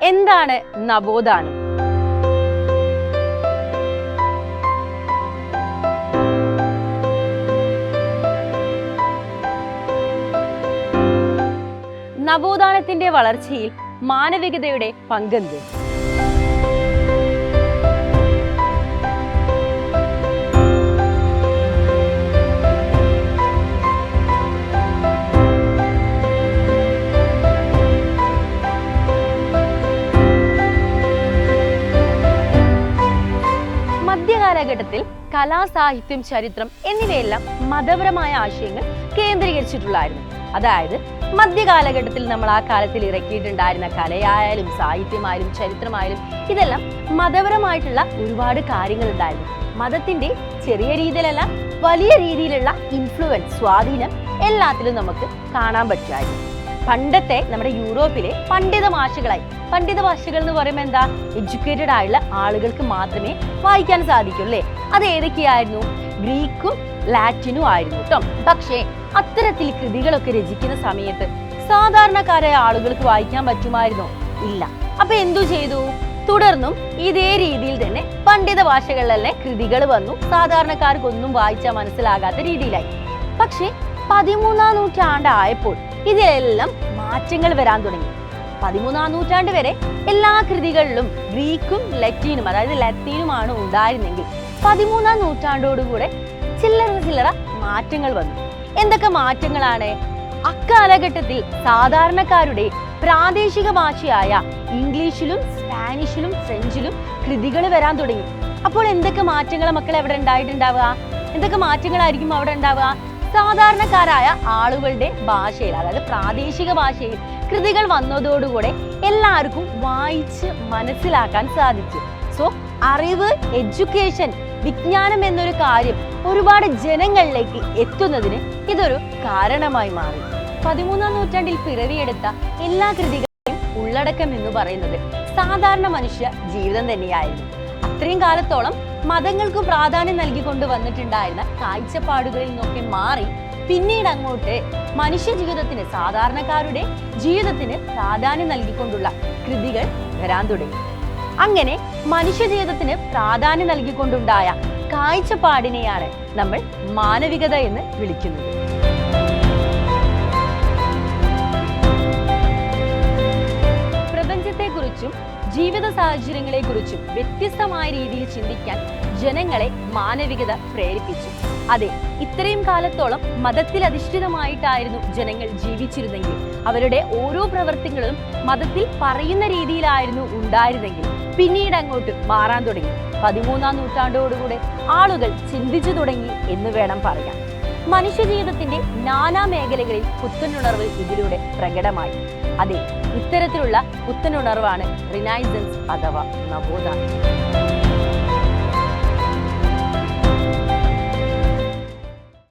എന്താണ് നവോത്ഥാനം? നവോത്ഥാനത്തിന്റെ വളർച്ചയിൽ മാനവികതയുടെ പങ്കെന്ത്? മധ്യകാലഘട്ടത്തിൽ കലാ, സാഹിത്യം, ചരിത്രം എന്നിവയെല്ലാം മതപരമായ ആശയങ്ങൾ കേന്ദ്രീകരിച്ചിട്ടുള്ളായിരുന്നു. അതായത് മധ്യകാലഘട്ടത്തിൽ നമ്മൾ ആ കാലത്തിൽ ഇറക്കിയിട്ടുണ്ടായിരുന്ന കലയായാലും സാഹിത്യമായാലും ചരിത്രമായാലും ഇതെല്ലാം മതപരമായിട്ടുള്ള ഒരുപാട് കാര്യങ്ങൾ ഉണ്ടായിരുന്നു. മതത്തിന്റെ ചെറിയ രീതിയിലല്ല വലിയ രീതിയിലുള്ള ഇൻഫ്ലുവൻസ്, സ്വാധീനം എല്ലാത്തിലും നമുക്ക് കാണാൻ പറ്റുമായിരുന്നു. പണ്ടത്തെ നമ്മുടെ യൂറോപ്പിലെ പണ്ഡിത ഭാഷകൾ എന്ന് പറയുമ്പോൾ എന്താ, എഡ്യൂക്കേറ്റഡ് ആയുള്ള ആളുകൾക്ക് മാത്രമേ വായിക്കാൻ സാധിക്കൂ അല്ലേ? അത് ഏതൊക്കെയായിരുന്നു? ഗ്രീക്കും ലാറ്റിനും ആയിരുന്നു കേട്ടോ. പക്ഷേ അത്തരത്തിൽ കൃതികളൊക്കെ രചിക്കുന്ന സമയത്ത് സാധാരണക്കാരായ ആളുകൾക്ക് വായിക്കാൻ പറ്റുമായിരുന്നോ? ഇല്ല. അപ്പൊ എന്തു ചെയ്തു? തുടർന്നും ഇതേ രീതിയിൽ തന്നെ പണ്ഡിത ഭാഷകളിലെ കൃതികൾ വന്നു. സാധാരണക്കാർക്കൊന്നും വായിച്ചാൽ മനസ്സിലാകാത്ത രീതിയിലായി. പക്ഷെ 13ാം നൂറ്റാണ്ടായപ്പോൾ ഇതിലെല്ലാം മാറ്റങ്ങൾ വരാൻ തുടങ്ങി. 13ാം നൂറ്റാണ്ട് വരെ എല്ലാ കൃതികളിലും ഗ്രീക്കും ലത്തീനും, അതായത് ലത്തീനുമാണ് ഉണ്ടായിരുന്നെങ്കിൽ 13ാം നൂറ്റാണ്ടോടുകൂടെ ചില്ലറ മാറ്റങ്ങൾ വന്നു. എന്തൊക്കെ മാറ്റങ്ങളാണ്? അക്കാലഘട്ടത്തിൽ സാധാരണക്കാരുടെ പ്രാദേശിക ഭാഷയായ ഇംഗ്ലീഷിലും സ്പാനിഷിലും ഫ്രഞ്ചിലും കൃതികൾ വരാൻ തുടങ്ങി. അപ്പോൾ എന്തൊക്കെ മാറ്റങ്ങൾ മക്കളെ അവിടെ ഉണ്ടായിട്ടുണ്ടാവുക? എന്തൊക്കെ മാറ്റങ്ങളായിരിക്കും അവിടെ ഉണ്ടാവുക? സാധാരണക്കാരായ ആളുകളുടെ ഭാഷയിൽ, അതായത് പ്രാദേശിക ഭാഷയിൽ കൃതികൾ വന്നതോടുകൂടെ എല്ലാവർക്കും വായിച്ച് മനസ്സിലാക്കാൻ സാധിച്ചു. സോ അറിവ്, എഡ്യൂക്കേഷൻ, വിജ്ഞാനം എന്നൊരു കാര്യം ഒരുപാട് ജനങ്ങളിലേക്ക് എത്തുന്നതിന് ഇതൊരു കാരണമായി മാറി. 13ാം നൂറ്റാണ്ടിൽ പിറവിയെടുത്ത എല്ലാ കൃതികളെയും ഉള്ളടക്കം എന്ന് പറയുന്നത് സാധാരണ മനുഷ്യ ജീവിതം തന്നെയായിരുന്നു. അത്രയും കാലത്തോളം മതങ്ങൾക്ക് പ്രാധാന്യം നൽകിക്കൊണ്ട് വന്നിട്ടുണ്ടായിരുന്ന കാഴ്ചപ്പാടുകളിൽ നിന്നൊക്കെ മാറി പിന്നീട് അങ്ങോട്ട് മനുഷ്യ ജീവിതത്തിന്, സാധാരണക്കാരുടെ ജീവിതത്തിന് പ്രാധാന്യം നൽകിക്കൊണ്ടുള്ള കൃതികൾ വരാൻ തുടങ്ങി. അങ്ങനെ മനുഷ്യ ജീവിതത്തിന് പ്രാധാന്യം നൽകിക്കൊണ്ടുണ്ടായ കാഴ്ചപ്പാടിനെയാണ് നമ്മൾ മാനവികത എന്ന് വിളിക്കുന്നത്. പ്രപഞ്ചത്തെക്കുറിച്ചും ജീവിത സാഹചര്യങ്ങളെക്കുറിച്ചും വ്യത്യസ്തമായ രീതിയിൽ ചിന്തിക്കാൻ ജനങ്ങളെ മാനവികത പ്രേരിപ്പിച്ചു. അതെ, ഇത്രയും കാലത്തോളം മതത്തിൽ അധിഷ്ഠിതമായിട്ടായിരുന്നു ജനങ്ങൾ ജീവിച്ചിരുന്നെങ്കിൽ, അവരുടെ ഓരോ പ്രവർത്തികളും മതത്തിൽ പറയുന്ന രീതിയിലായിരുന്നു ഉണ്ടായിരുന്നെങ്കിൽ പിന്നീട് അങ്ങോട്ട് മാറാൻ തുടങ്ങി. 13ാം നൂറ്റാണ്ടോടുകൂടെ ആളുകൾ ചിന്തിച്ചു തുടങ്ങി എന്ന് വേണം പറയാൻ. മനുഷ്യ ജീവിതത്തിന്റെ നാനാ മേഖലകളിൽ പുത്തനുണർവ് ഇതിലൂടെ പ്രകടമായി. അതെ, ഇത്തരത്തിലുള്ള പുത്തനുണർവാണ് റിനൈസൻസ് അഥവാ നവോത്ഥാനം.